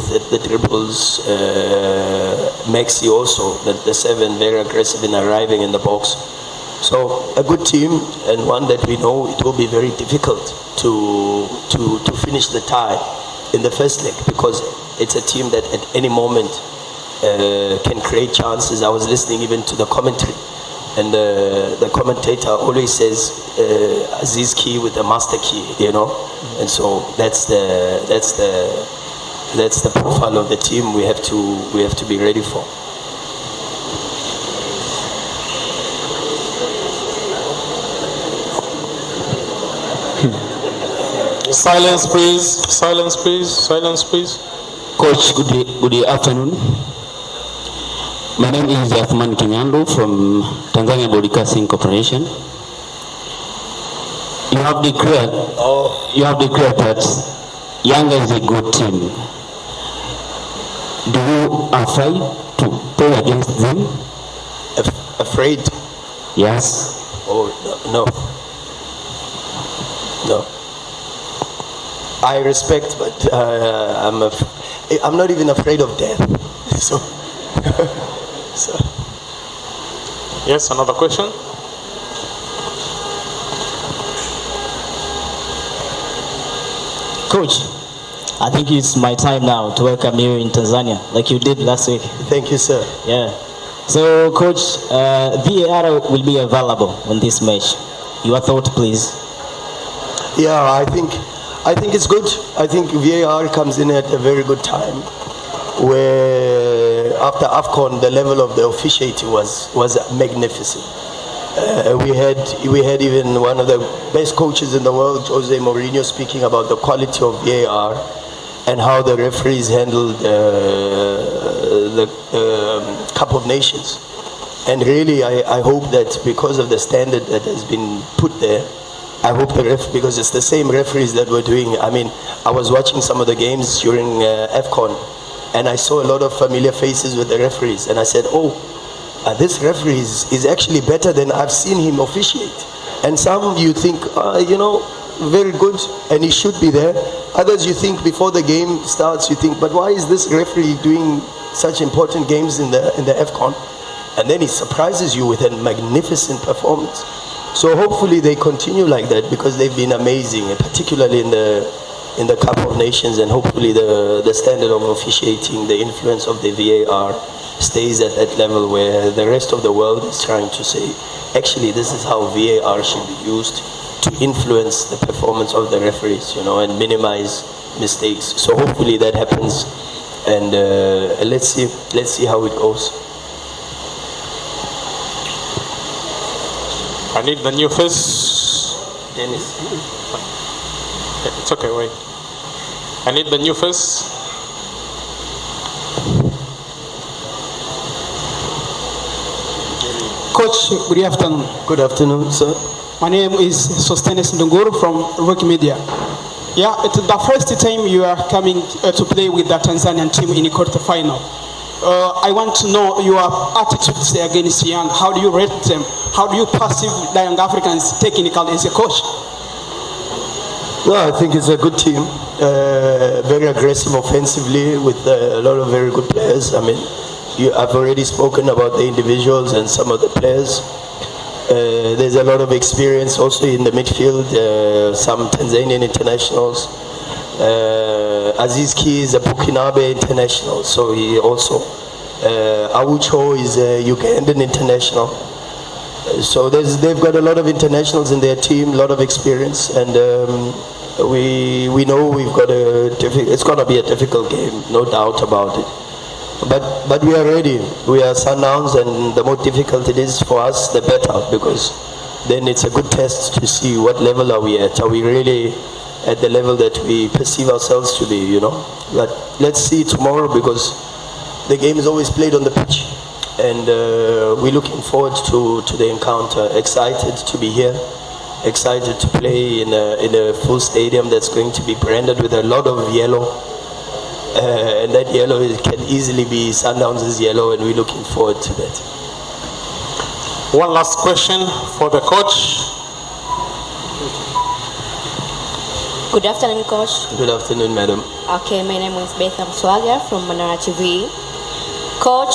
with the dribbles. Mechi also, the 7, very aggressive in arriving in the box. So a good team, and one that we know it will be very difficult to finish the tie in the first leg, because it's a team that at any moment can create chances. I was listening even to the commentary, and the commentator always says Aziz key with a master key, you know, and so that's the profile of the team we have to be ready for. Silence, please. Silence, please. Silence, please. Coach, good afternoon. My name is Athman Kinyandu from Tanzania Broadcasting Corporation. You have declared that Yanga is a good team. Do you afraid to play against them? Afraid? Yes. Oh no. I respect, but I'm not even afraid of death. So. Yes, another question. Coach, I think it's my time now to welcome you in Tanzania, like you did last week. Thank you, sir. Yeah. So, Coach, VAR will be available in this match. Your thought, please. Yeah, I think it's good. I think VAR comes in at a very good time, where after AFCON the level of the officiating was magnificent. We had even one of the best coaches in the world, Jose Mourinho, speaking about the quality of VAR and how the referees handled the Cup of Nations. And really, I hope that because of the standard that has been put there, I hope because it's the same referees that were doing. I mean, I was watching some of the games during AFCON, and I saw a lot of familiar faces with the referees, and I said, this referee is actually better than I've seen him officiate. And some you think, very good, and he should be there. Others you think before the game starts, you think, but why is this referee doing such important games in the AFCON? And then he surprises you with a magnificent performance. So hopefully they continue like that, because they've been amazing, particularly in the Cup of Nations, and hopefully the standard of officiating, the influence of the VAR stays at that level where the rest of the world is trying to say, actually this is how VAR should be used to influence the performance of the referees, and minimize mistakes. So hopefully that happens, and let's see how it goes. I need the new face. Dennis. It's okay, wait. I need the new face. Coach, good afternoon. Good afternoon, sir. My name is Sostenes Ndunguru from Wikimedia. Yeah, it's the first time you are coming to play with the Tanzanian team in the quarterfinal. I want to know your attitudes against Yanga. How do you rate them? How do you perceive the young Africans technically as a coach? Well, I think it's a good team, very aggressive offensively with a lot of very good players. I mean, I've already spoken about the individuals and some of the players. There's a lot of experience also in the midfield, some Tanzanian internationals. Aziz Ki is a Burkinabe international, so he also. Awucho is a Ugandan international. So they've got a lot of internationals in their team, a lot of experience, and we know we've got it's going to be a difficult game, no doubt about it. But we are ready. We are Sundowns, and the more difficult it is for us, the better, because then it's a good test to see what level are we at. Are we really at the level that we perceive ourselves to be, But let's see tomorrow, because the game is always played on the pitch, and we're looking forward to the encounter. Excited to be here, excited to play in a full stadium that's going to be branded with a lot of yellow, and that yellow can easily be Sundowns' yellow, and we're looking forward to that. One last question for the coach. Good afternoon, Coach. Good afternoon, madam. Okay, my name is Beth Mswaga from Manara TV. Coach,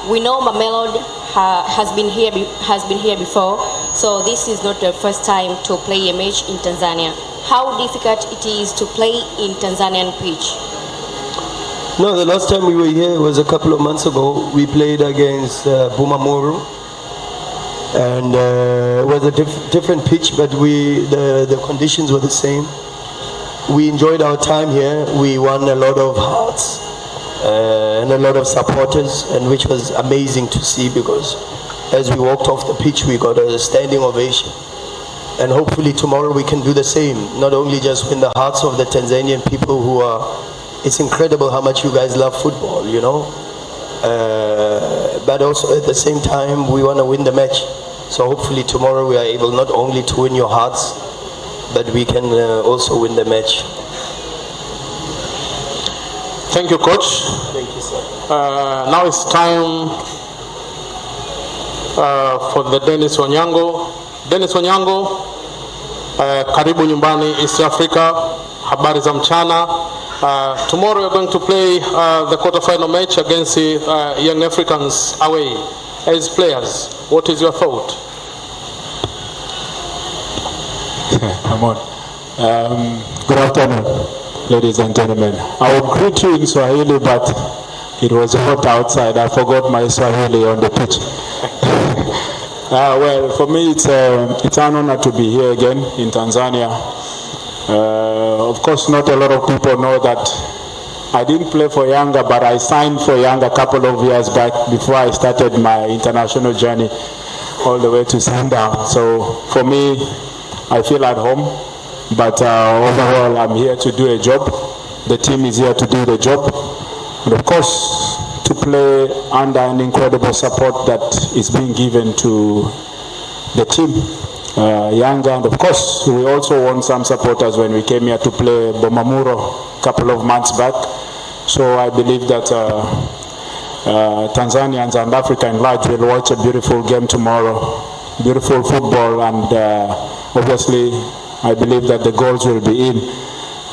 we know Mamelodi has been here before, so this is not the first time to play a match in Tanzania. How difficult it is to play in Tanzanian pitch? No, the last time we were here was a couple of months ago. We played against Bumamuru, and it was a different pitch, but the conditions were the same. We enjoyed our time here. We won a lot of hearts and a lot of supporters, and which was amazing to see, because as we walked off the pitch, we got a standing ovation. And hopefully tomorrow we can do the same. Not only just win the hearts of the Tanzanian people who are, it's incredible how much you guys love football, you know. But also at the same time, we want to win the match. So hopefully tomorrow we are able not only to win your hearts, but we can also win the match. Thank you, Coach. Thank you, sir. Now it's time for the Dennis Onyango. Dennis Onyango, karibu nyumbani, East Africa, habari za mchana. Tomorrow we're going to play the quarterfinal match against Young Africans away. As players, what is your thought? Come on. Good afternoon, ladies and gentlemen. I will greet you in Swahili, but it was hot outside. I forgot my Swahili on the pitch. Well, for me, it's an honor to be here again in Tanzania. Of course, not a lot of people know that I didn't play for Yanga, but I signed for Yanga a couple of years back before I started my international journey all the way to Sundown. So for me, I feel at home, but overall I'm here to do a job. The team is here to do the job. And of course, to play under an incredible support that is being given to the team, Yanga. And of course, we also want some supporters when we came here to play Bumamuru a couple of months back. So I believe that Tanzanians and Africa in large will watch a beautiful game tomorrow. Beautiful football, and obviously I believe that the goals will be in,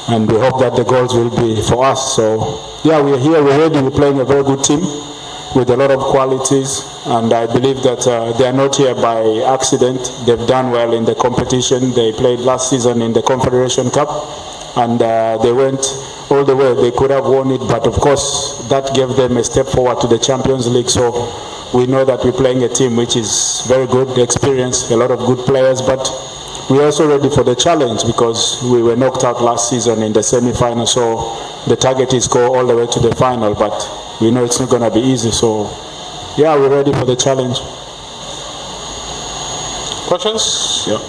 and we hope that the goals will be for us. So yeah, we're here, we're ready, we're playing a very good team with a lot of qualities, and I believe that they are not here by accident. They've done well in the competition. They played last season in the Confederation Cup, and they went all the way. They could have won it, but of course that gave them a step forward to the Champions League. So we know that we're playing a team which is very good, experienced, a lot of good players, but we're also ready for the challenge because we were knocked out last season in the semi-final. So the target is go all the way to the final, but we know it's not going to be easy. So yeah, we're ready for the challenge. Questions? Yeah.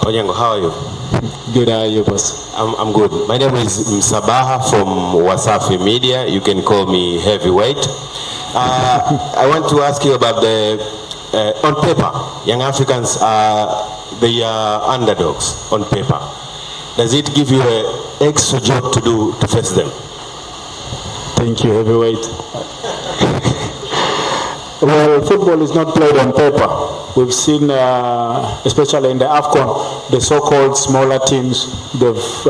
Onyango, how are you? Good, how are you, boss? I'm good. My name is Msabaha from Wasafi Media. You can call me Heavyweight. I want to ask you about the, on paper, Young Africans they are underdogs on paper. Does it give you an extra job to do to face them? Thank you, Heavyweight. Well, football is not played on paper. We've seen, especially in the AFCON, the so-called smaller teams, they've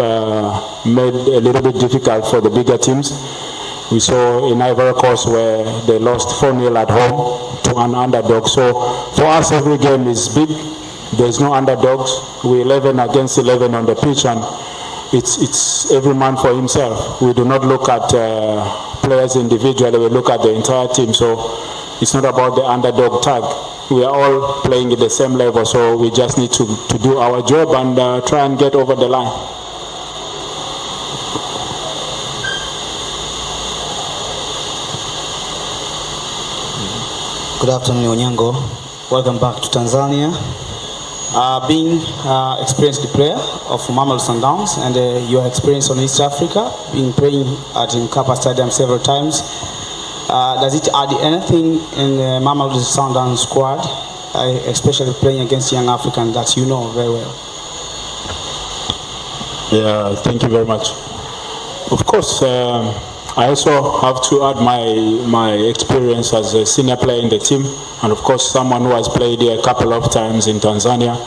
made a little bit difficult for the bigger teams. We saw in Ivory Coast where they lost 4-0 at home to an underdog. So for us, every game is big. There's no underdogs. We're 11 against 11 on the pitch, and it's every man for himself. We do not look at players individually. We look at the entire team. So it's not about the underdog tag. We are all playing at the same level, so we just need to do our job and try and get over the line. Good afternoon, Onyango. Welcome back to Tanzania. Being experienced player of Mamelodi Sundowns, and your experience on East Africa, being playing at Mkapa Stadium several times, does it add anything in the Mamelodi Sundowns squad, especially playing against young Africans that you know very well? Yeah, thank you very much. Of course, I also have to add my experience as a senior player in the team, and of course someone who has played here a couple of times in Tanzania.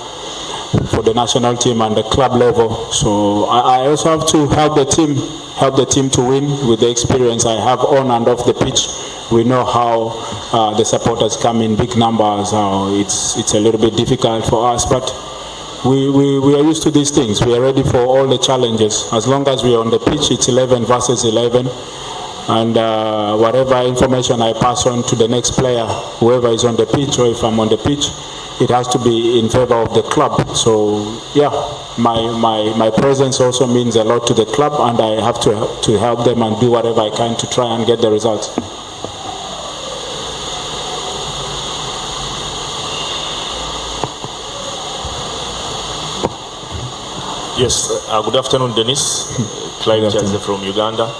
for the national team and the club level. So I also have to help the team to win with the experience I have on and off the pitch. We know how the supporters come in big numbers. It's a little bit difficult for us, but we are used to these things. We are ready for all the challenges. As long as we are on the pitch, it's 11 versus 11. And whatever information I pass on to the next player, whoever is on the pitch, or if I'm on the pitch, it has to be in favor of the club. So yeah, my presence also means a lot to the club, and I have to help them and do whatever I can to try and get the results. Yes, good afternoon, Dennis. Clive Jazze from Uganda.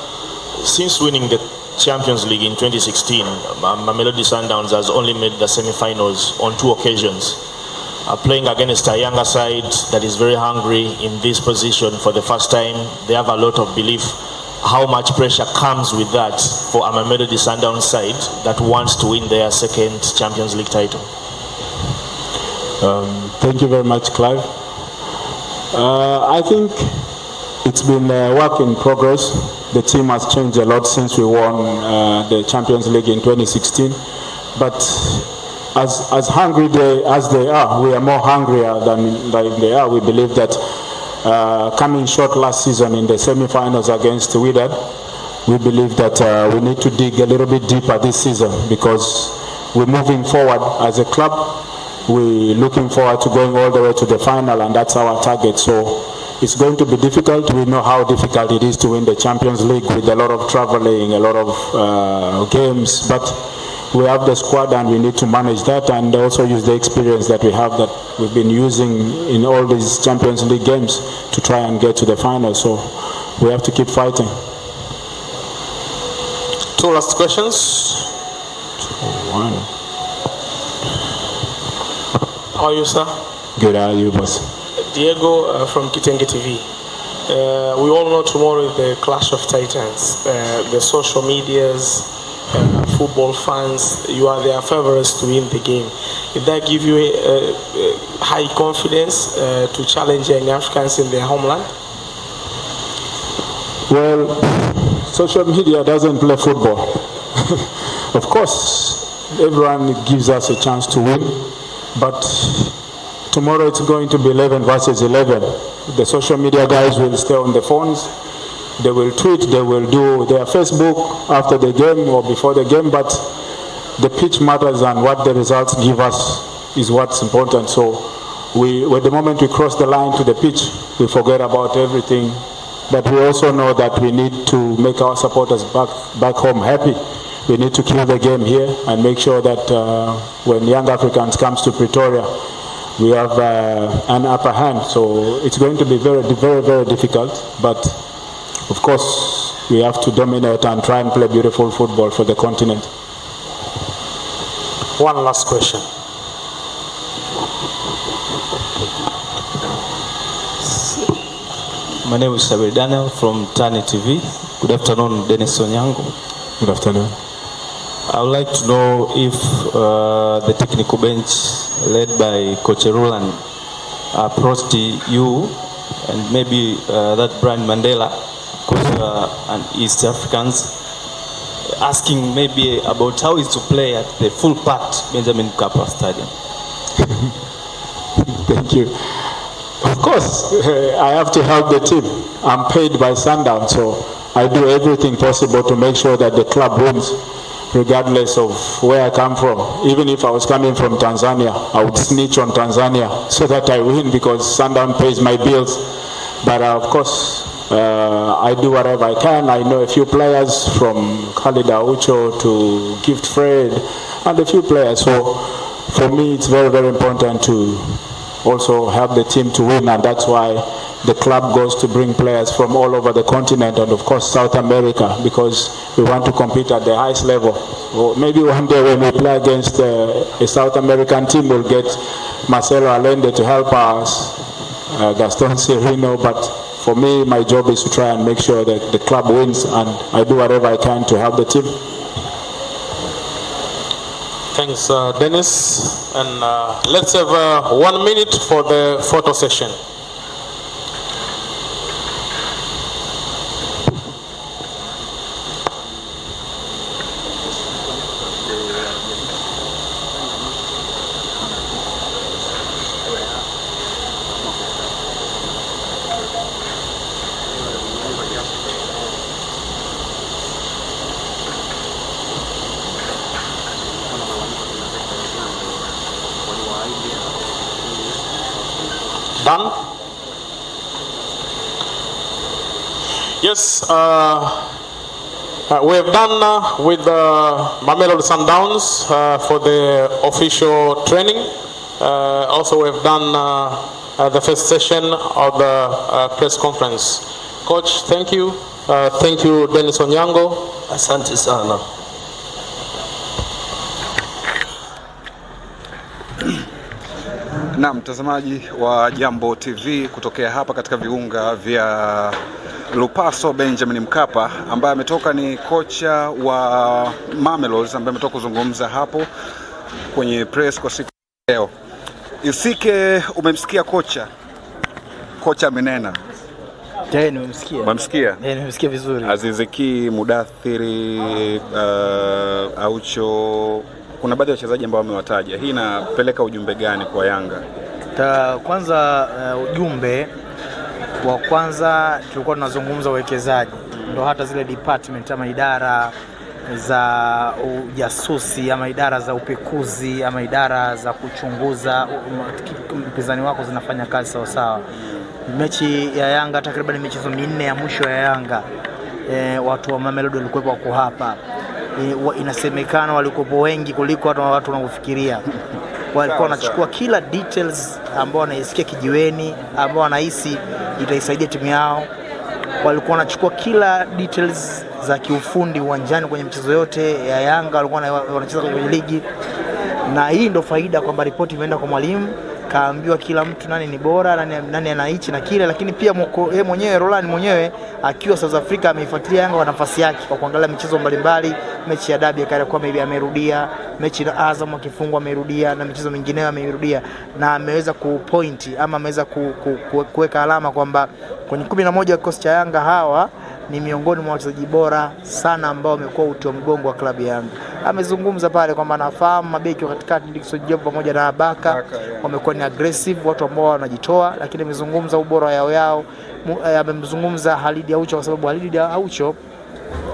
Since winning the Champions League in 2016, Mamelodi Sundowns has only made the semi-finals on 2 occasions. Playing against a Yanga side that is very hungry in this position for the first time, they have a lot of belief. How much pressure comes with that for a Mamelodi Sundowns side that wants to win their second Champions League title? Thank you very much, Clive. I think it's been a work in progress. The team has changed a lot since we won the Champions League in 2016. But as hungry as they are, we are more hungrier than they are. We believe that coming short last season in the semi-finals against Wydad, we believe that we need to dig a little bit deeper this season, because we're moving forward as a club. We're looking forward to going all the way to the final, and that's our target. So it's going to be difficult. We know how difficult it is to win the Champions League with a lot of traveling, a lot of games, but we have the squad and we need to manage that, and also use the experience that we have, that we've been using in all these Champions League games, to try and get to the final. So we have to keep fighting. 2 last questions. 1. How are you, sir? Good, how are you, boss? Diego from Kitenge TV. We all know tomorrow is the Clash of Titans. The social medias, football fans, you are their favorites to win the game. Did that give you a high confidence to challenge young Africans in their homeland? Well, social media doesn't play football. Of course, everyone gives us a chance to win, but tomorrow it's going to be 11 versus 11. The social media guys will stay on the phones. They will tweet, they will do their Facebook after the game or before the game, but the pitch matters, and what the results give us is what's important. So at the moment we cross the line to the pitch, we forget about everything. But we also know that we need to make our supporters back home happy. We need to kill the game here and make sure that when young Africans comes to Pretoria, we have an upper hand. So it's going to be very, very, very difficult. But of course, we have to dominate and try and play beautiful football for the continent. 1 last question. My name is Shabir Daniel from Tani TV. Good afternoon, Dennis Onyango. Good afternoon. I would like to know if the technical bench led by Coach Roland approached you and maybe that Brian Mandela, because an East Africans, asking maybe about how is to play at the full packed Benjamin Mkapa Stadium. Thank you. Of course, I have to help the team. I'm paid by Sundowns, so I do everything possible to make sure that the club wins, regardless of where I come from. Even if I was coming from Tanzania, I would snitch on Tanzania so that I win, because Sundowns pays my bills. But of course, I do whatever I can. I know a few players, from Khalid Aucho to Gift Fred, and a few players. So for me, it's very, very important to also help the team to win, and that's why the club goes to bring players from all over the continent and of course South America, because we want to compete at the highest level. So maybe one day when we play against a South American team, we'll get Marcelo Allende to help us, Gaston Sirino, but for me, my job is to try and make sure that the club wins, and I do whatever I can to help the team. Thanks, Dennis. And let's have 1 minute for the photo session. Done? Yes, we have done with Mamelodi Sundowns for the official training. Also, we have done the first session of the press conference. Coach, thank you. Thank you, Dennis Onyango. Asante sana. Na mtazamaji wa Jambo TV kutokea hapa katika viunga vya Lupaso Benjamin Mkapa, ambaye ametoka ni kocha wa Mamelodi ambaye ametoka kuzungumza hapo kwenye press kwa siku leo. Isike, umemsikia kocha amenena? Je, nimemsikia. Umemsikia? Nimemsikia vizuri. Aziziki, Mudathiri, Aucho, kuna baadhi ya wachezaji ambao wamewataja. Hii inapeleka ujumbe gani kwa Yanga? Kwanza ujumbe wa kwanza tulikuwa tunazungumza uwekezaji. Ndio hata zile department ama idara za ujasusi ama idara za upekuzi ama idara za kuchunguza mpinzani wako zinafanya kazi sawa sawa. Mechi ya Yanga takriban michezo 4 ya mwisho ya Yanga, watu wa Mamelodi walikuwa wako hapa. Inasemekana walikuwa wengi kuliko watu wanaofikiria. Walikuwa wanachukua kila details ambao wanaisikia kijiweni, ambao wanahisi itaisaidia timu yao. Walikuwa wanachukua kila details za kiufundi uwanjani kwenye michezo yote ya Yanga walikuwa wanacheza kwenye ligi. Na hii ndio faida kwamba ripoti imeenda kwa mwalimu, kaambiwa kila mtu nani ni bora, nani anaichi na kile. Lakini pia yeye mwenyewe Roland mwenyewe akiwa South Africa ameifuatilia Yanga kwa nafasi yake kwa kuangalia michezo mbalimbali. Mechi ya dabi akawa maybe amerudia, mechi na Azam akifungwa amerudia, na michezo mingine amerudia, na ameweza kupoint ama ameweza kuweka alama kwamba kwenye 11 wa kikosi cha Yanga hawa ni miongoni mwa wachezaji bora sana ambao wamekuwa uti wa mgongo wa klabu ya Yanga. Amezungumza pale kwamba anafahamu mabeki wa katikati Dickson Job pamoja na Baka wamekuwa ni aggressive, watu ambao wanajitoa, lakini amezungumza ubora yao. Amemzungumza Halidi Aucho kwa sababu Halidi Aucho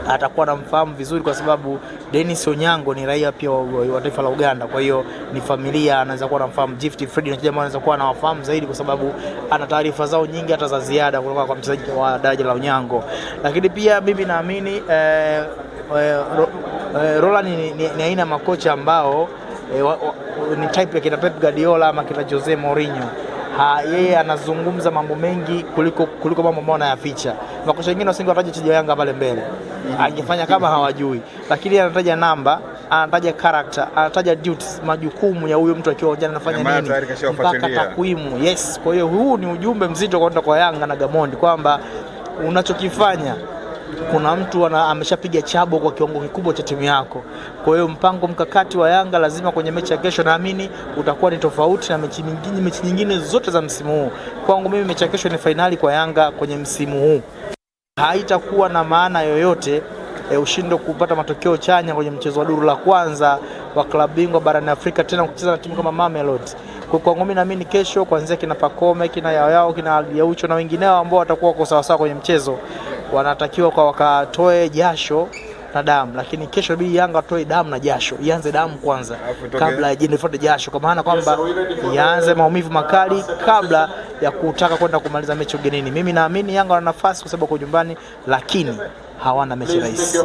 atakuwa anamfahamu vizuri kwa sababu Dennis Onyango ni raia pia wa taifa la Uganda. Kwa hiyo ni familia, anaweza kuwa anamfahamu Gift Fred na jamaa anaweza kuwa anawafahamu zaidi kwa sababu ana taarifa zao nyingi hata za ziada kutoka kwa mchezaji wa daraja la Onyango. Lakini pia mimi naamini Roland ni aina makocha ambao ni type ya kina Pep Guardiola ama kina Jose Mourinho. Yeye anazungumza mambo mengi kuliko mambo ambayo anayaficha. Makocha wengine wasingewataja wachezaji wa Yanga pale mbele. Angefanya kama hawajui. Lakini anataja namba, anataja character, anataja duties, majukumu ya huyo mtu akiwa uwanjani anafanya nini, mpaka takwimu. Yes, kwa hiyo huu ni ujumbe mzito kwenda kwa Yanga na Gamondi kwamba unachokifanya kuna mtu ameshapiga chabo kwa kiwango kikubwa cha timu yako. Kwa hiyo mpango mkakati wa Yanga lazima kwenye mechi ya kesho naamini utakuwa ni tofauti na mechi nyingine zote za msimu huu. Kwangu mimi mechi ya kesho ni finali kwa Yanga kwenye msimu huu. Haitakuwa na maana yoyote ushindo kupata matokeo chanya kwenye mchezo wa duru la kwanza wa klabu bingwa barani Afrika tena kucheza na timu kama Mamelodi. Kwa kwangu mimi naamini kesho kuanzia kina Pakome, kina Yao, kina Aucho na wengineo ambao watakuwa kwa sawa sawa kwenye mchezo wanatakiwa kwa wakatoe jasho na damu. Lakini kesho bi Yanga atoe damu na jasho. Ianze damu kwanza kabla ya ifuate jasho, kwa maana kwamba ianze maumivu makali kabla ya kutaka kwenda kumaliza mechi ugenini. Mimi naamini Yanga wana nafasi kwa sababu kwa nyumbani, lakini hawana mechi rahisi.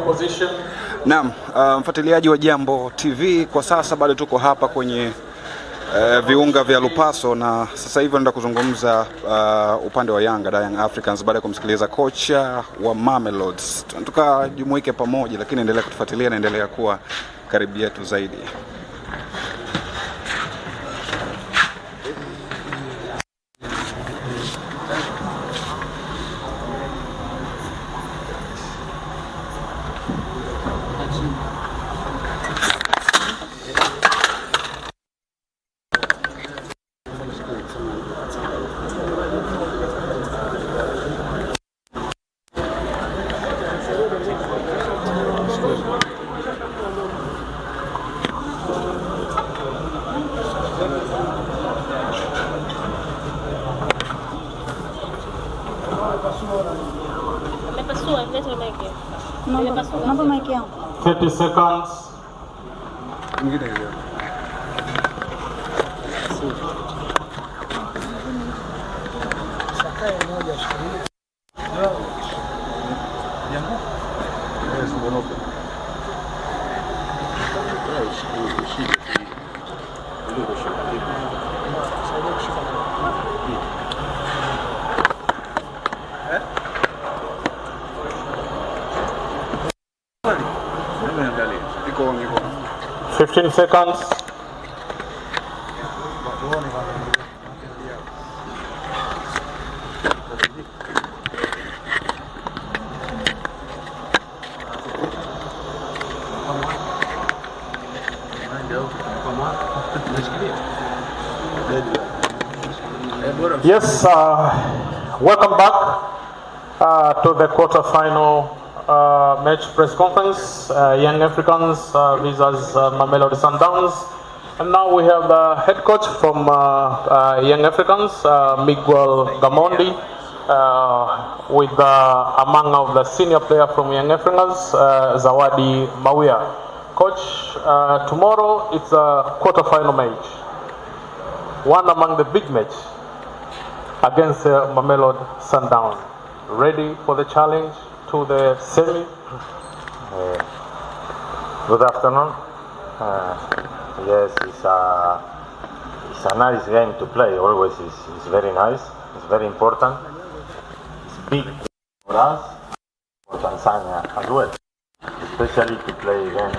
Naam, mfuatiliaji wa Jambo TV, kwa sasa bado tuko hapa kwenye viunga vya Lupaso na sasa hivi naenda kuzungumza upande wa Yanga, Young Africans, baada ya kumsikiliza kocha wa Mamelodi. Tukajumuike pamoja, lakini endelea kutufuatilia na endelea kuwa karibu yetu zaidi. Naomba mic yangu. 30 seconds. Fifteen seconds. Yes, welcome back to the quarter-final match press conference. Young Africans versus Mamelodi Sundowns. And now we have the head coach from Young Africans, Miguel Gamondi, with among of the senior player from Young Africans, Zawadi Mawia. Coach, tomorrow it's a quarter-final match. One among the big match against Mamelodi Sundowns. Ready for the challenge to the semi? Good afternoon. Yes, it's a nice game to play. Always it's very nice. It's very important. It's big for us, for Tanzania as well, especially to play against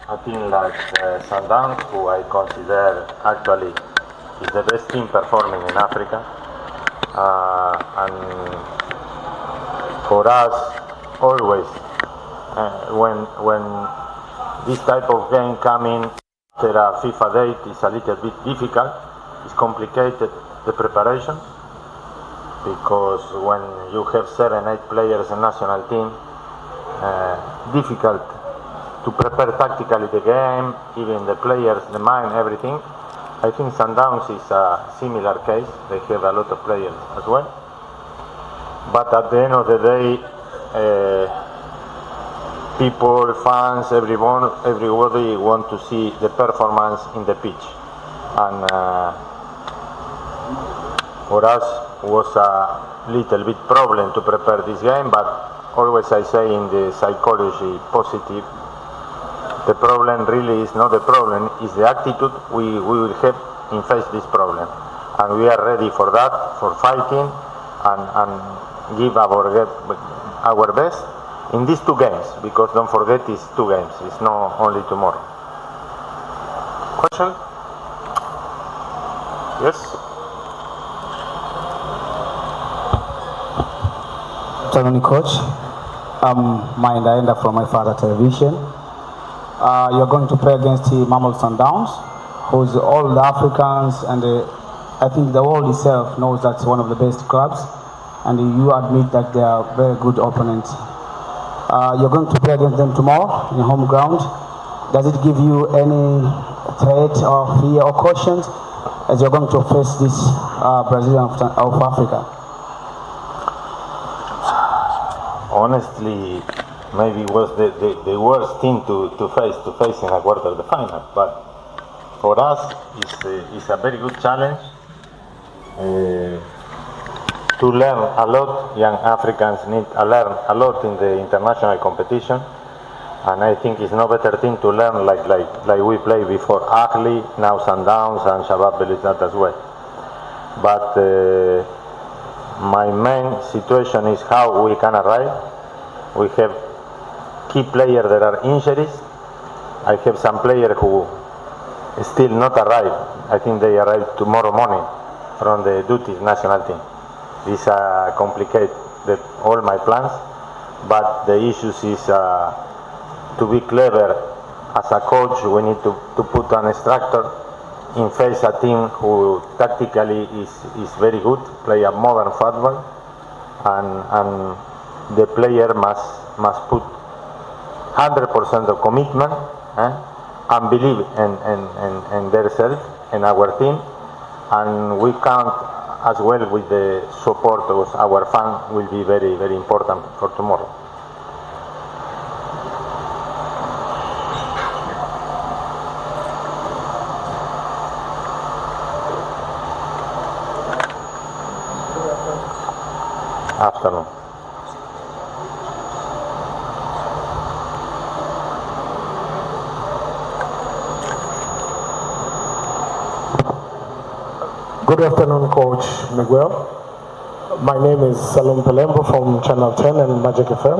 a team like Sundowns, who I consider actually is the best team performing in Africa. And for us, always when this type of game coming after a FIFA date is a little bit difficult. It's complicated, the preparation, because when you have 7-8 players in national team, difficult to prepare tactically the game, even the players, the mind, everything. I think Sundowns is a similar case. They have a lot of players as well. But at the end of the day, people, fans, everybody want to see the performance in the pitch. And for us, was a little bit problem to prepare this game, but always I say in the psychology positive, the problem really is not the problem, it's the attitude we will have in face this problem. And we are ready for that, for fighting and give our best in these two games, because don't forget it's 2 games, it's not only tomorrow. Question? Yes? Afternoon, Coach. I'm Maindaenda from My Father Television. You're going to play against the Mamelodi Sundowns, who's all the Africans, and I think the world itself knows that's one of the best clubs, and you admit that they are very good opponents. You're going to play against them tomorrow in home ground. Does it give you any threat or fear or caution as you're going to face this Brazilian of Africa? Honestly, maybe it was the worst team to face in a quarter of the final. But for us, it's a very good challenge to learn a lot. Young Africans need to learn a lot in the international competition, and I think it's no better team to learn like we played before Ahly, now Sundowns and Shabab Belouizdad as well. But my main situation is how we can arrive. We have key players that are injuries. I have some players who still not arrived. I think they arrive tomorrow morning from the duty national team. This complicates all my plans, but the issues is to be clever as a coach. We need to put an instructor in face a team who tactically is very good, play a modern football, and the player must put 100% of commitment and believe in themselves, in our team, and we count as well with the support of our fans will be very, very important for tomorrow. Afternoon. Good afternoon, Coach Miguel. My name is Salom Pelembo from Channel 10 and Magic FM.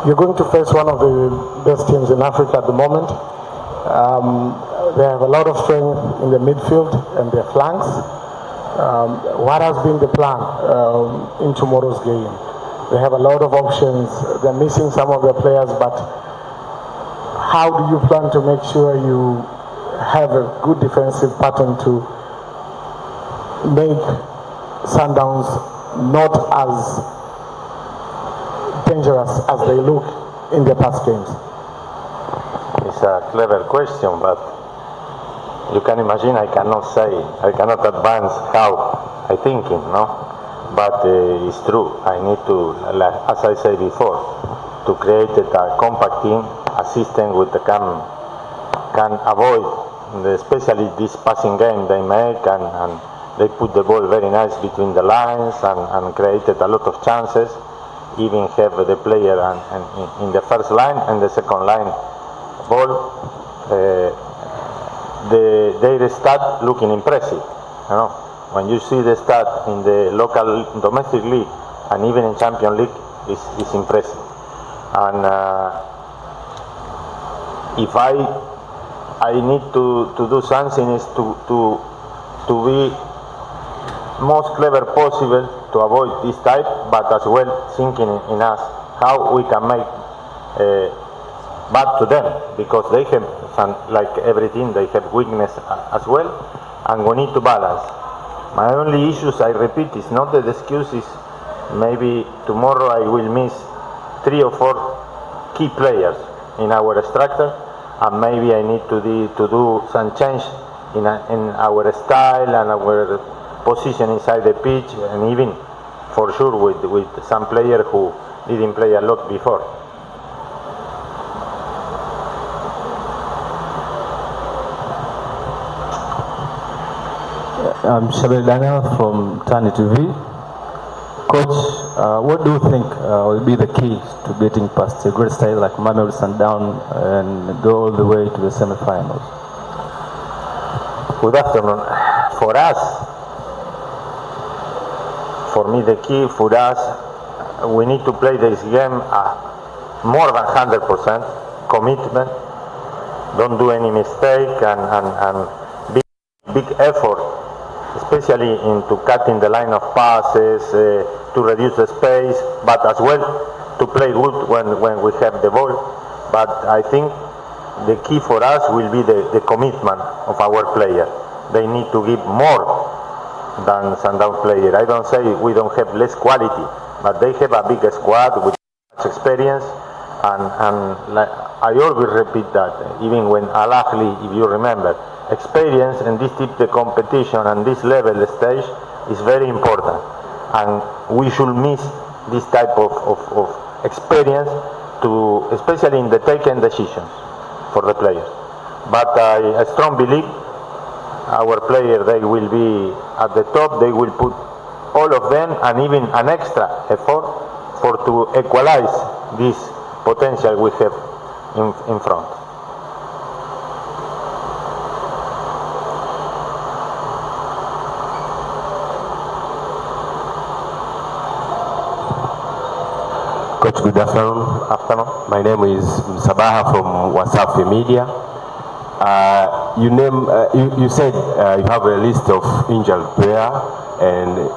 You're going to face one of the best teams in Africa at the moment. They have a lot of strength in the midfield and their flanks. What has been the plan in tomorrow's game? They have a lot of options. They're missing some of their players, but how do you plan to make sure you have a good defensive pattern to make Sundowns not as dangerous as they look in their past games? It's a clever question, but you can imagine I cannot advance how I thinking, no? But it's true. I need to, as I said before, to create a compact team, a system with the can avoid, especially this passing game they make, and they put the ball very nice between the lines and created a lot of chances. Even have the player in the first line and the second line ball. Their stat looking impressive. You know, when you see the stat in the local domestic league and even in Champions League, is impressive. And if I need to do something is to be most clever possible to avoid this type, but as well thinking in us how we can make bad to them, because they have like everything, they have weakness as well, and we need to balance. My only issues, I repeat, is not the excuses. Maybe tomorrow I will miss 3 or 4 key players in our structure, and maybe I need to do some change in our style and our position inside the pitch, and even for sure with some player who didn't play a lot before. I'm Shabel Daniel from Tani TV. Coach, what do you think will be the key to getting past a great side like Mamelodi Sundowns and go all the way to the semi-finals? Good afternoon. For us, for me the key for us, we need to play this game more than 100% commitment. Don't do any mistake and big effort, especially into cutting the line of passes, to reduce the space, but as well to play good when we have the ball. But I think the key for us will be the commitment of our player. They need to give more than Sundown player. I don't say we don't have less quality, but they have a big squad with much experience, and like, I always repeat that, even when Al Ahly, if you remember, experience in this type of competition and this level stage is very important, and we should miss this type of experience, to especially in the taking decisions for the players. But I strong believe our players, they will be at the top. They will put all of them and even an extra effort to equalize this potential we have in front. Coach, good afternoon. My name is Sabaha from Wasafi Media. You said you have a list of injured players, and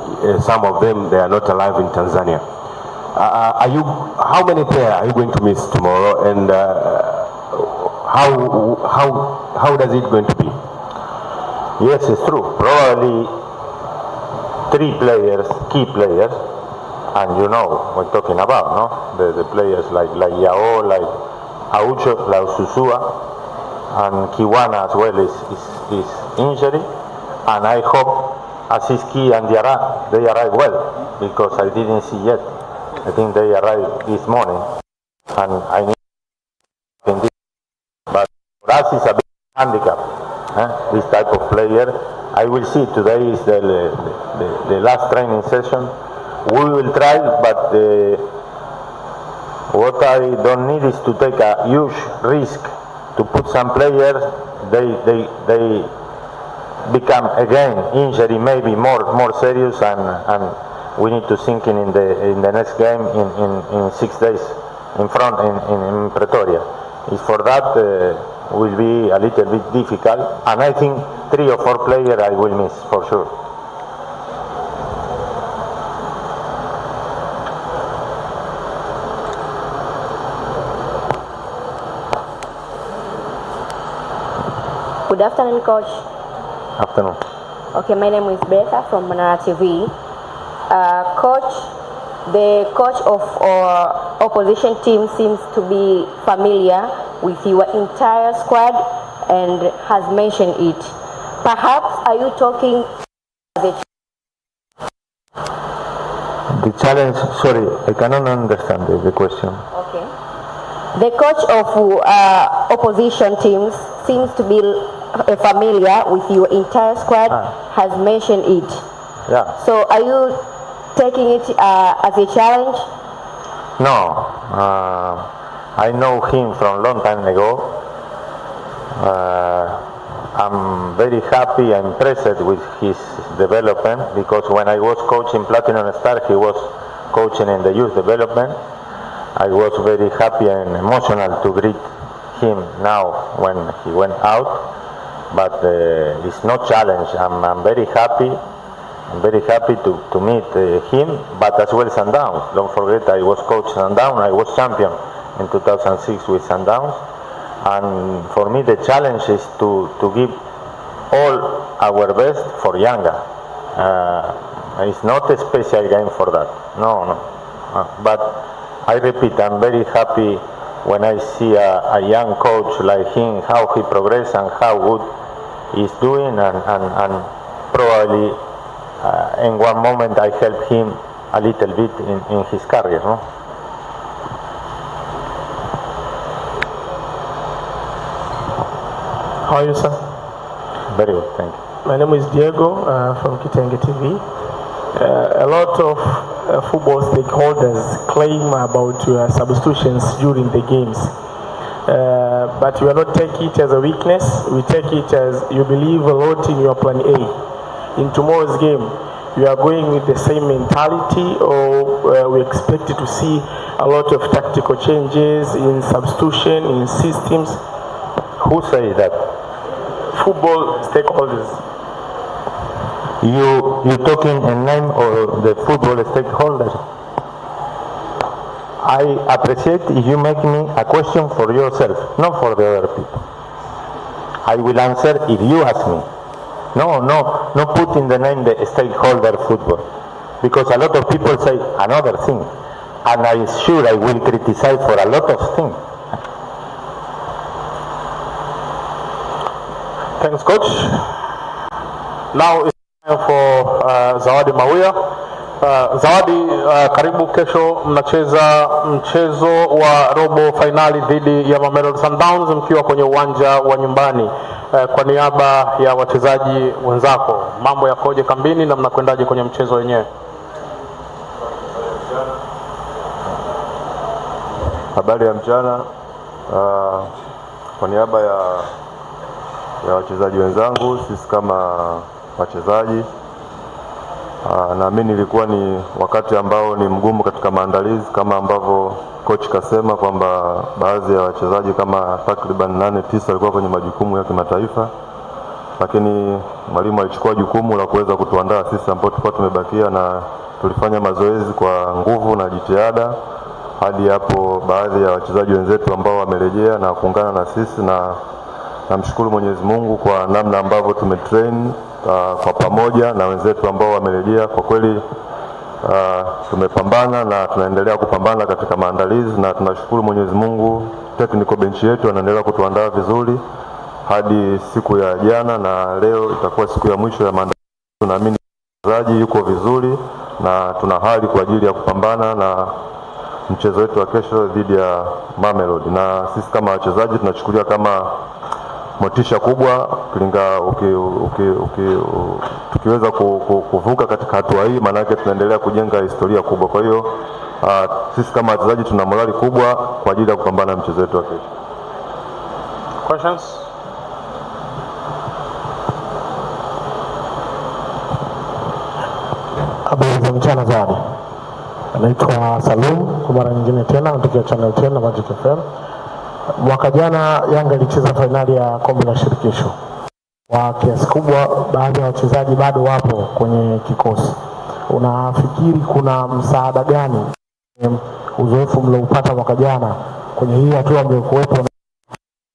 some of them, they are not alive in Tanzania. How many players are you going to miss tomorrow, and how does it going to be? Yes, it's true. Probably 3 players, key players, and you know what we're talking about, no? The players like Yao, like Aucho, like Susua, and Kiwana as well is injury, and I hope 𝙏𝙖𝙣 and they arrive well, because I didn't see yet. I think they arrived this morning, and I need this. But for us, it's a big handicap. This type of player. I will see. Today is the last training session. We will try, but what I don't need is to take a huge risk to put some players. They become again injury, maybe more serious, and we need to sink in the next game in 6 days in front in Pretoria. Is for that will be a little bit difficult, and I think 3 or 4 players I will miss for sure. Good afternoon, Coach. Afternoon. Okay, my name is Betha from Manara TV. Coach, the coach of our opposition team seems to be familiar with your entire squad and has mentioned it. Perhaps are you talking the challenge? Sorry, I cannot understand the question. Okay. The coach of opposition teams seems to be familiar with your entire squad, has mentioned it. Yeah. So are you taking it as a challenge? No. I know him from a long time ago. I'm very happy and impressed with his development, because when I was coaching Platinum Star, he was coaching in the youth development. I was very happy and emotional to greet him now when he went out. But it's no challenge. I'm very happy. I'm very happy to meet him, but as well Sundowns. Don't forget, I was coach Sundowns. I was champion in 2006 with Sundowns. And for me, the challenge is to give all our best for Yanga. It's not a special game for that. No. But I repeat, I'm very happy when I see a young coach like him, how he progresses and how good he's doing, and probably in one moment I helped him a little bit in his career. No? How are you, sir? Very good, thank you. My name is Diego from KITAIFA TV. A lot of football stakeholders claim about your substitutions during the games. But we will not take it as a weakness. We take it as you believe a lot in your plan A. In tomorrow's game, you are going with the same mentality, or we expect to see a lot of tactical changes in substitution, in systems? Who says that? Football stakeholders. You talking in name of the football stakeholders? I appreciate if you make me a question for yourself, not for the other people. I will answer if you ask me. No put in the name the stakeholder football. Because a lot of people say another thing. And I'm sure I will criticize for a lot of things. Thanks, Coach. Now it's time for Zawadi Mawia. Zawadi, karibu. Kesho mnacheza mchezo wa robo finali dhidi ya Mamelodi Sundowns mkiwa kwenye uwanja wa nyumbani. Kwa niaba ya wachezaji wenzako, mambo yakoje kambini na mnakwendaje kwenye mchezo wenyewe? Habari ya mchana. Kwa niaba ya wachezaji wenzangu, sisi kama wachezaji, naamini ilikuwa ni wakati ambao ni mgumu katika maandalizi, kama ambavyo coach kasema kwamba baadhi ya wachezaji kama takriban 8-9 walikuwa kwenye majukumu ya kimataifa, lakini mwalimu alichukua jukumu la kuweza kutuandaa sisi ambao tulikuwa tumebakia, na tulifanya mazoezi kwa nguvu na jitihada hadi hapo baadhi ya wachezaji wenzetu ambao wamerejea na kuungana na sisi, na namshukuru Mwenyezi Mungu kwa namna ambavyo tumetrain kwa pamoja na wenzetu ambao wamerejea. Kwa kweli tumepambana na tunaendelea kupambana katika maandalizi, na tunashukuru Mwenyezi Mungu, technical bench yetu wanaendelea kutuandaa vizuri. hadi siku ya jana, na leo itakuwa siku ya mwisho ya maandalizi. Tunaamini mchezaji yuko vizuri na tuna hali kwa ajili ya kupambana na mchezo wetu wa kesho dhidi ya Mamelodi, na sisi kama wachezaji tunachukulia kama motisha kubwa tukiweza kuvuka katika hatua hii, maana yake tunaendelea kujenga historia kubwa. Kwa hiyo sisi kama wachezaji tuna morali kubwa kwa ajili ya kupambana na mchezo wetu wa kesho. Questions? Habari za mchana Zawadi. Naitwa Salum, kwa mara nyingine tena natokea Channel 10 na Magic FM. Mwaka jana Yanga ilicheza fainali ya kombe la shirikisho. Kwa kiasi kubwa baadhi ya wachezaji bado wapo kwenye kikosi. Unafikiri kuna msaada gani uzoefu mlioupata mwaka jana kwenye hii hatua mliokuwepo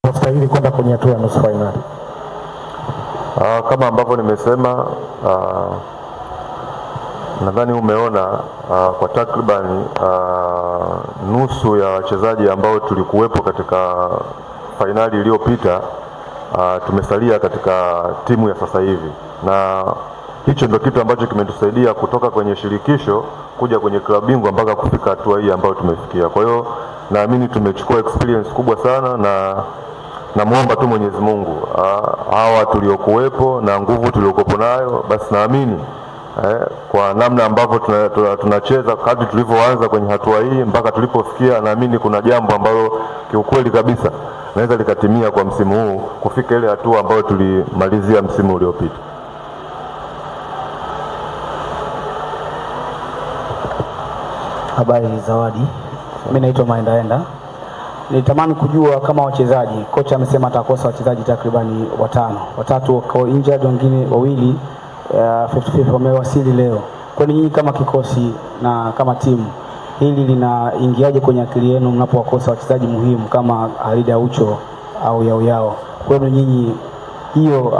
na mstahili kwenda kwenye hatua ya nusu fainali? Kama ambavyo nimesema, nadhani umeona kwa takribani nusu ya wachezaji ambao tulikuwepo katika fainali iliyopita tumesalia katika timu ya sasa hivi, na hicho ndio kitu ambacho kimetusaidia kutoka kwenye shirikisho kuja kwenye klabu bingwa mpaka kufika hatua hii ambayo tumefikia. Kwa hiyo naamini tumechukua experience kubwa sana, na namuomba tu Mwenyezi Mungu hawa tuliokuwepo na nguvu tuliokuwa nayo, basi naamini kwa namna ambavyo tunacheza kadri tulivyoanza kwenye hatua hii mpaka tulipofikia, naamini kuna jambo ambalo kiukweli kabisa naweza likatimia kwa msimu huu kufika ile hatua ambayo tulimalizia msimu uliopita. Habari Zawadi. Mimi naitwa Maendaenda. Nitamani kujua kama wachezaji, kocha amesema atakosa wachezaji takribani 5. 3 wako injured, wengine 2 50-50 wamewasili leo. Kwa nini kama kikosi na kama timu hili linaingiaje kwenye akili yenu mnapowakosa wachezaji muhimu kama Alida Ucho au Yao? Kwa nini nyinyi hiyo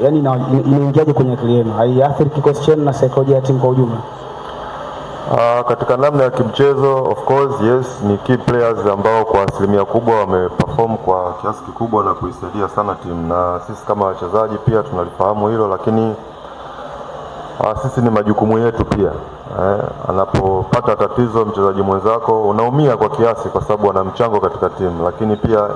yani inaingiaje kwenye akili yenu? Haiathiri kikosi chenu na saikolojia ya timu kwa ujumla? Katika namna ya kimchezo, of course yes, ni key players ambao kwa asilimia kubwa wameperform kwa kiasi kikubwa na kuisaidia sana timu, na sisi kama wachezaji pia tunalifahamu hilo, lakini sisi ni majukumu yetu pia. Anapopata tatizo mchezaji mwenzako unaumia kwa kiasi, kwa sababu ana mchango katika timu, lakini pia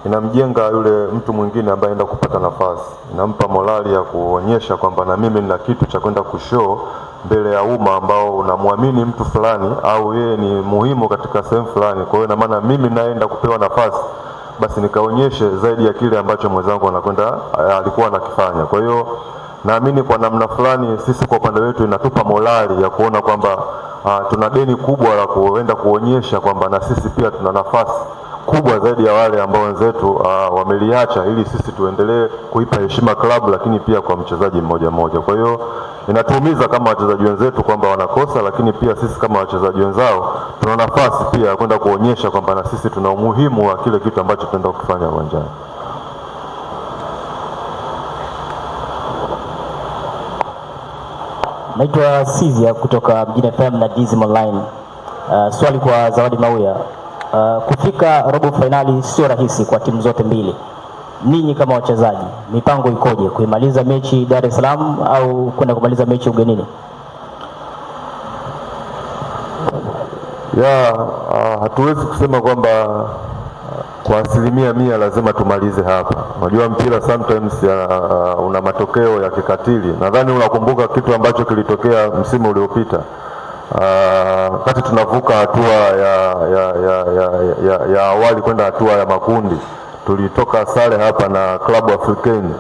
inamjenga yule mtu mwingine ambaye anaenda kupata nafasi, inampa morali ya kuonyesha kwamba na mimi nina kitu cha kwenda kushow mbele ya umma ambao unamwamini mtu fulani au yeye ni muhimu katika sehemu fulani. Kwa hiyo ina maana mimi naenda kupewa nafasi, basi nikaonyeshe zaidi ya kile ambacho mwenzangu alikuwa anakifanya. Kwa hiyo naamini kwa namna fulani sisi kwa upande wetu inatupa morali ya kuona kwamba tuna deni kubwa la kuenda kuonyesha kwamba na sisi pia tuna nafasi kubwa zaidi ya wale ambao wenzetu wameliacha, ili sisi tuendelee kuipa heshima klabu, lakini pia kwa mchezaji mmoja mmoja. Kwa hiyo inatuumiza kama wachezaji wenzetu kwamba wanakosa, lakini pia sisi kama wachezaji wenzao tuna nafasi pia ya kwenda kuonyesha kwamba na sisi tuna umuhimu wa kile kitu ambacho tunaenda kufanya uwanjani. Naitwa Sizia kutoka Mjini FM na Dizim Online. Swali kwa Zawadi Mauya. Kufika robo finali sio rahisi kwa timu zote mbili. Ninyi kama wachezaji, mipango ikoje kuimaliza mechi Dar es Salaam au kwenda kumaliza mechi ugenini? Hatuwezi kusema kwamba kwa 100% lazima tumalize hapa. Unajua mpira sometimes una matokeo ya kikatili. Nadhani unakumbuka kitu ambacho kilitokea msimu uliopita. Wakati tunavuka hatua ya awali kwenda hatua ya makundi, tulitoka sare hapa na klabu African.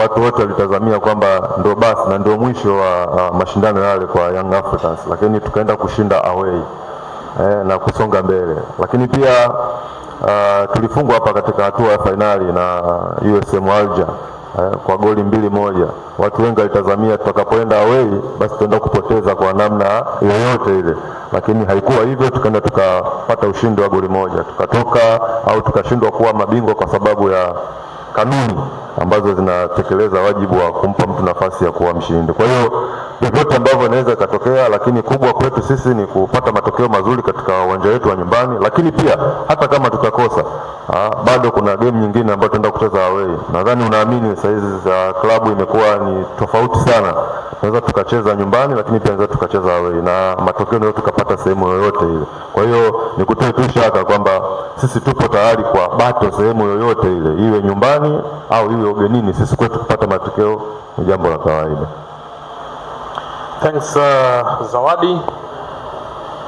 Watu wote walitazamia kwamba ndio basi na ndio mwisho wa mashindano yale kwa Young Africans, lakini tukaenda kushinda away na kusonga mbele. Lakini pia tulifungwa hapa katika hatua ya finali na USM Alger kwa goli 2-1. Watu wengi walitazamia tutakapoenda away basi tuenda kupoteza kwa namna yoyote ile, lakini haikuwa hivyo. Tukaenda tukapata ushindi wa goli 1, tukatoka au tukashindwa kuwa mabingwa kwa sababu ya kanuni ambazo zinatekeleza wajibu wa kumpa mtu nafasi ya kuwa mshindi. Kwa hiyo vyovyote ambavyo inaweza ikatokea, lakini kubwa kwetu sisi ni kupata matokeo mazuri katika uwanja wetu wa nyumbani, lakini pia hata kama tutakosa bado kuna game nyingine ambayo tunaenda kucheza away. Nadhani unaamini saizi za klabu imekuwa ni tofauti sana. Tunaweza tukacheza nyumbani, lakini pia tunaweza tukacheza away na matokeo ndio tukapata sehemu yoyote ile. Kwa hiyo nikutoe tu shaka kwamba sisi tupo tayari kwa bato sehemu yoyote ile, iwe nyumbani au iwe ugenini. Sisi kwetu kupata matokeo ni jambo la kawaida. Thanks, Zawadi.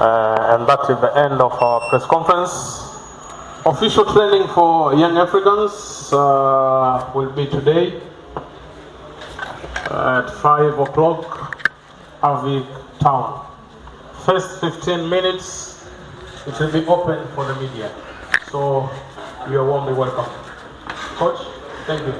And that is the end of our press conference. Official training for young Africans will be today at 5 o'clock, Avik Town. First 15 minutes, it will be open for the media. So you are warmly welcome. Coach, thank you.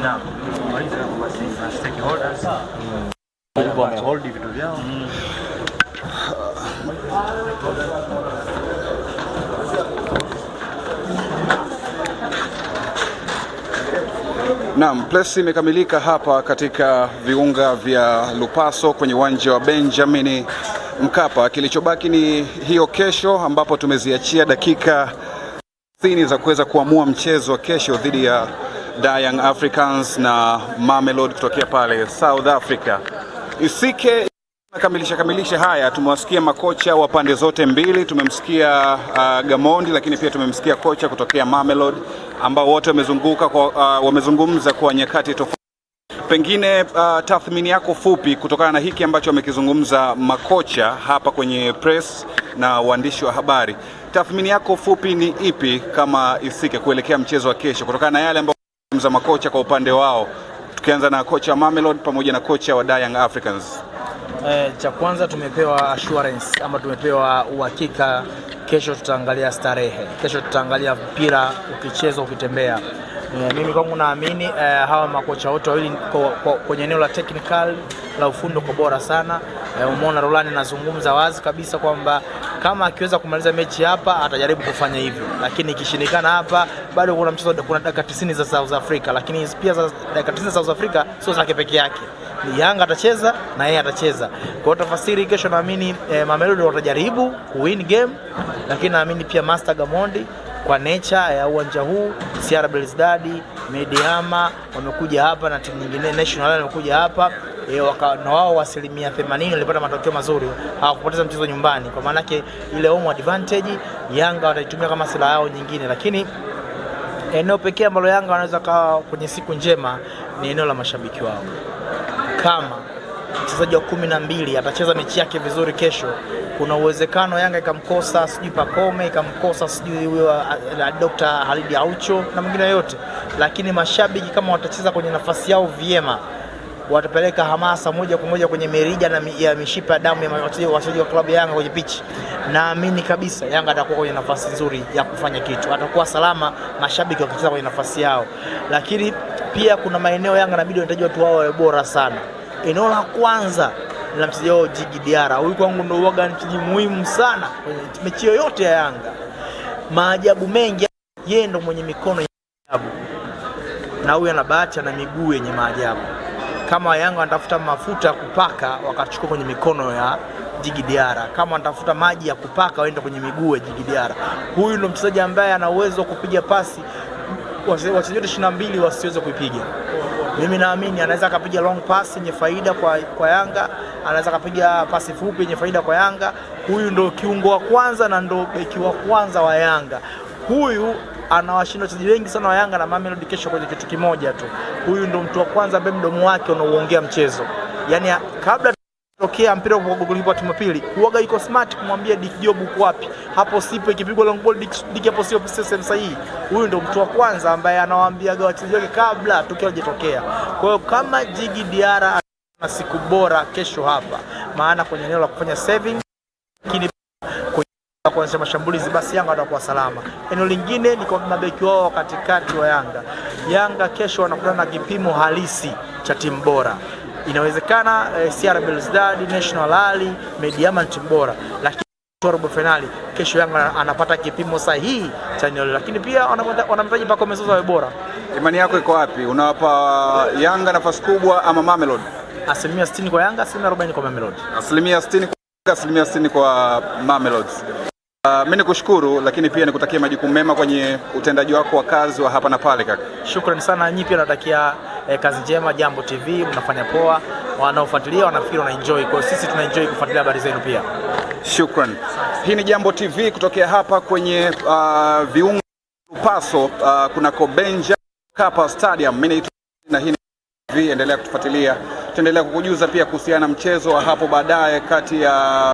Naam, maliza basi stakeholders. Wamehold vitu vyao. Naam, press imekamilika hapa katika viunga vya Lupaso kwenye uwanja wa Benjamin Mkapa. Kilichobaki ni hiyo kesho, ambapo tumeziachia dakika 30 za kuweza kuamua mchezo wa kesho dhidi ya Young Africans na Mamelodi kutokea pale South Africa. Isike kamilisha haya, tumewasikia makocha wa pande zote mbili. Tumemsikia Gamondi, lakini pia tumemsikia kocha kutokea Mamelodi, ambao wote wamezungumza kwa nyakati tofauti. Pengine tathmini yako fupi kutokana na hiki ambacho wamekizungumza makocha hapa kwenye press na waandishi wa habari. Tathmini yako fupi ni ipi kama Isike kuelekea mchezo wa kesho, kutokana na yale ambayo wamezungumza makocha kwa upande wao, tukianza na kocha wa Mamelodi pamoja na kocha wa Young Africans? Cha kwanza tumepewa assurance ama tumepewa uhakika. Kesho tutaangalia starehe, kesho tutaangalia mpira ukichezwa ukitembea. Mimi kwangu naamini hawa makocha wote wawili kwenye eneo la technical la ufundi kwa bora sana. Umeona Rolani anazungumza wazi kabisa kwamba kama akiweza kumaliza mechi hapa atajaribu kufanya hivyo, lakini ikishindikana hapa bado kuna mchezo, kuna dakika 90 za South Africa, lakini pia za dakika 90 za South Africa sio zake peke yake. Ni Yanga atacheza na yeye atacheza. Kwa hiyo tafasiri kesho naamini Mamelodi watajaribu kuwin game, lakini naamini pia Master Gamondi kwa nature ya uwanja huu, 𝙤𝙘, Mediama wamekuja hapa na timu nyingine national wamekuja hapa na wao asilimia 80 walipata matokeo mazuri, hawakupoteza mchezo nyumbani. Kwa maana yake ile home advantage Yanga wataitumia kama silaha yao nyingine, lakini eneo pekee ambalo Yanga wanaweza kaa kwenye siku njema ni eneo la mashabiki wao. Kama mchezaji wa 12 atacheza mechi yake vizuri kesho, kuna uwezekano Yanga ikamkosa sijui Pakome, ikamkosa sijui huyo Dr. Halid Aucho na mwingine yote, lakini mashabiki kama watacheza kwenye nafasi yao vyema, watapeleka hamasa moja kwa moja kwenye mirija na ya mishipa ya damu ya wachezaji wa klabu ya Yanga kwenye pitch. Naamini kabisa Yanga atakuwa kwenye nafasi nzuri ya kufanya kitu, atakuwa salama mashabiki wakicheza kwenye nafasi yao. Lakini pia kuna maeneo Yanga inabidi wanahitaji watu wao bora sana. Eneo la kwanza la mchezaji wao 𝙏𝙗𝙧. Huyu kwangu ndio huaga ni mchezaji muhimu sana kwenye mechi yoyote ya Yanga. Maajabu mengi, yeye ndo mwenye mikono ya ajabu, na huyu ana bahati na miguu yenye maajabu. Kama Yanga wanatafuta mafuta ya kupaka, wakachukua kwenye mikono ya 𝙏𝙗𝙧. Kama wanatafuta maji ya kupaka, waende kwenye miguu ya 𝙏𝙗𝙧. Huyu ndo mchezaji ambaye ana uwezo wa kupiga pasi wachezaji 22 wasiweze kuipiga. Mimi naamini anaweza akapiga long pass yenye faida kwa Yanga, anaweza akapiga pasi fupi yenye faida kwa Yanga. Huyu ndo kiungo wa kwanza na ndo beki wa kwanza wa Yanga. Huyu anawashinda wachezaji wengi sana wa Yanga na Mamelodi kesho kwenye kitu kimoja tu. Huyu ndo mtu wa kwanza ambaye mdomo wake unaoongea mchezo. Yaani kabla tokea mpira kwa golipo timu pili, huaga yuko smart kumwambia Dick Job uko wapi. Hapo sipo, ikipigwa long ball Dick hapo sio sehemu sahihi. Huyu ndo mtu wa kwanza ambaye anawaambia wachezaji wake kabla tukio lijitokea. Kwa hiyo kama 𝙏𝙗𝙧 ana siku bora kesho hapa, maana kwenye eneo la kufanya saving, lakini kwenye kuanzisha mashambulizi, basi Yanga watakuwa salama. Eneo lingine ni kwa mabeki wao katikati wa Yanga. Yanga kesho wanakutana na kipimo halisi cha timu bora. Inawezekana CR Belouizdad, National Ali, Mediama timu bora, lakini robo finali kesho Yanga anapata kipimo sahihi cha eneo, lakini pia wanamtaji Pako Mezozo wa bora. Imani yako iko wapi? Unawapa Yanga nafasi kubwa ama Mamelodi? 60% kwa Yanga, 40% kwa Mamelodi. 60% kwa 60% kwa Mamelodi. Mimi nikushukuru, lakini pia nikutakia majukumu mema kwenye utendaji wako wa kazi wa hapa na pale kaka. Shukrani sana, nyinyi pia natakia kazi njema. Jambo TV mnafanya poa, wanaofuatilia wanafikiri wana enjoy, kwa sisi tuna enjoy kufuatilia habari zenu pia. Shukrani. Hii ni Jambo TV kutokea hapa kwenye viunga Lupaso, kuna Kobenja Mkapa Stadium. Mimi naitwa na hii ni TV, endelea kutufuatilia. Tutaendelea kukujuza pia kuhusiana na mchezo wa hapo baadaye kati ya